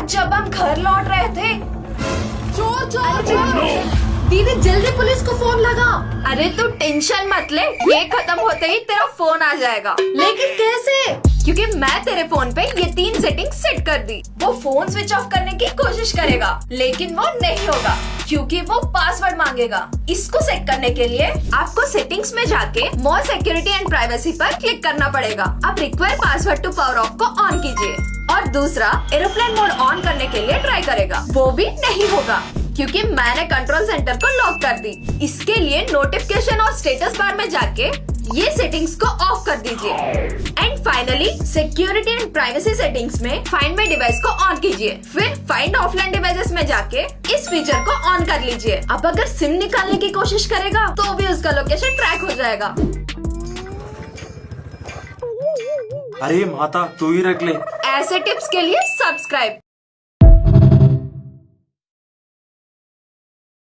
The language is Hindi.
आज जब हम घर लौट रहे थे, चोर चोर चोर! दीदी जल्दी पुलिस को फोन लगा। अरे तू टेंशन मत ले, ये खत्म होते ही तेरा फोन आ जाएगा। लेकिन कैसे? क्योंकि मैं तेरे फोन पे ये 3 सेटिंग सेट कर दी। वो फोन स्विच ऑफ करने की कोशिश करेगा, लेकिन वो नहीं होगा क्योंकि वो पासवर्ड मांगेगा। इसको सेट करने के लिए आपको सेटिंग्स में जाके मोर सिक्योरिटी एंड प्राइवेसी पर क्लिक करना पड़ेगा। अब require password to power off को ऑन कीजिए और दूसरा एरोप्लेन मोड ऑन करने के लिए ट्राई करेगा, वो भी नहीं होगा क्योंकि मैंने कंट्रोल सेंटर को लॉक कर दी। इसके लिए नोटिफिकेशन और स्टेटस बार में जाके ये सेटिंग्स को ऑफ कर दीजिए। And finally security and privacy settings में फाइंड माय डिवाइस को ऑन कीजिए, फिर फाइंड ऑफलाइन डिवाइसेस में जाके इस फीचर को ऑन कर लीजिए। अब अगर सिम निकालने की कोशिश करेगा तो भी उसका लोकेशन ट्रैक हो जाएगा। अरे माता तू ही रख ले। ऐसे टिप्स के लिए सब्सक्राइब।